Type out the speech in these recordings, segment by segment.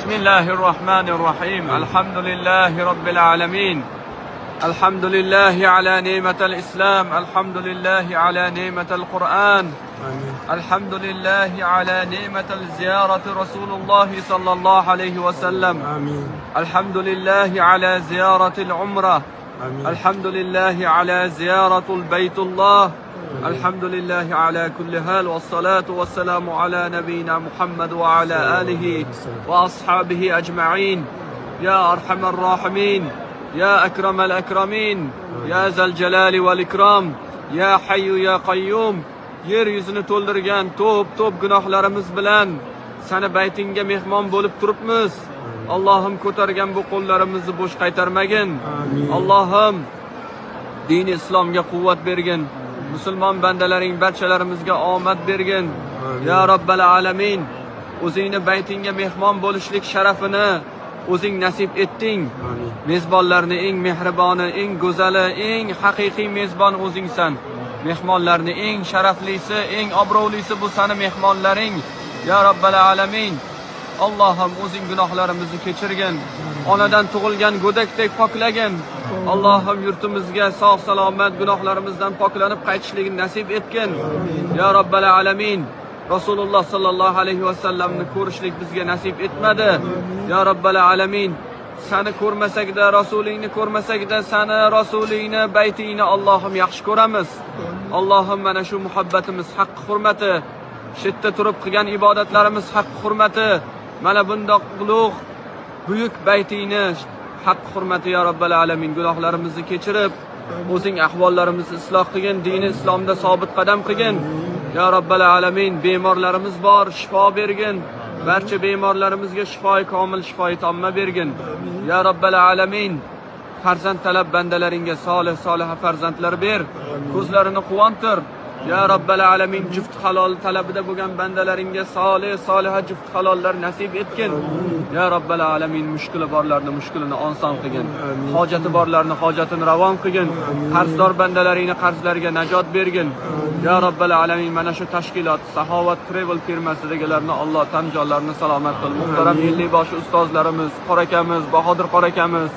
بسم الله الرحمن الرحيم. الحمد لله رب العالمين. الحمد لله على نعمة الإسلام. الحمد لله على نعمة القرآن. الحمد لله على نعمة الزيارة رسول الله صلى الله عليه وسلم. الحمد لله على زيارة العمرة. الحمد لله على زيارة البيت الله. الحمد لله على كل حال، والصلاة والسلام على نبينا محمد وعلى آله وأصحابه أجمعين. يا أرحم الراحمين، يا أكرم الأكرمين، يا ذا الجلال والإكرام، يا حي يا قيوم. Yeryüzünü to'ldirgan to'p gunohlarimiz bilan seni baytingga mehmon bo'lib turibmiz. Allohim ko'targan bu qo'llarimizni bo'sh qaytarmagin. Allohim din islomga quvvat bergin. Musulmon bandalaring barchalarimizga omad bergin. Ya Rabbal alamin, o'zingni baytingga mehmon bo'lishlik sharafini o'zing nasib etding. Mezbonlarni eng mehriboni, eng go'zali, eng haqiqiy mezbon o'zingsan. Mehmonlarni eng sharaflisi, eng obro'lisi bu seni mehmonlaring. Ya Rabbal alamin, Allohim o'zing gunohlarimizni kechirgin. Onadan tug'ilgan go'dakdek poklagin. Allohim yurtimizga sog' salomat gunohlarimizdan poklanib qaytishligini nasib etgin. Ya Rabbal alamin, Rasululloh sallallohu alayhi vasallamni ko'rishlik bizga nasib etmadi. Ya Rabbal alamin, seni ko'rmasakda, rasulingni ko'rmasakda, seni rasulingni, baytingni Allohim yaxshi ko'ramiz. Allohim mana shu muhabbatimiz haqq hurmati, shetda turib qilgan ibodatlarimiz haqq hurmati, mana bundoq ulug' buyuk baytingni haqq hurmati ya Rabbal alamin gunohlarimizni kechirib, o'zing ahvollarimizni isloh qilgin, dini islomda sobit qadam qilgin. Ya Rabbal alamin, bemorlarimiz bor, shifo bergin. Barcha bemorlarimizga shifoi komil, shifoi tomma bergin. Ya Rabbal alamin, farzand talab bandalaringga solih farzandlar ber. Ko'zlarini quvontir. Ya Rabbal alamin, juft halol talabida bo'lgan bandalaringga solih juft halollar nasib etgin. Ya Rabbal alamin, mushkuli borlarni mushkulini oson qilgin. Hojati borlarni hojatini ravon qilgin. Qarzdor bandalaringni qarzlariga najot bergin. Ya Rabbal alamin, mana shu tashkilot Saxovat Travel firmasidagilarni Alloh tan jonlarini salomat qil. Muhtaram milliy boshi ustozlarimiz, qorakamiz, Bahodir qorakamiz,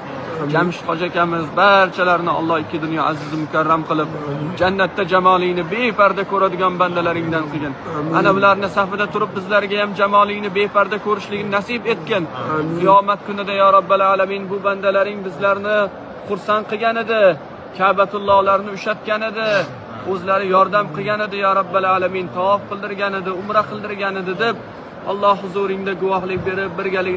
Jamshid hojakamiz barchalarini Alloh ikki dunyo aziz mukarram qilib, jannatda jamolingni beparda ko'radigan bandalaringdan qilgin. Ana ularning safida turib bizlarga ham jamolingni beparda ko'rishligini nasib etgin. Qiyomat kunida ya Rabbal alamin, bu bandalaring bizlarni xursand qilgan edi, Ka'batullohlarni ushatgan edi, o'zlari yordam qilgan edi ya Rabbal alamin, tavof qildirgan edi, umra qildirgan edi deb Alloh huzuringda guvohlik berib birgalikda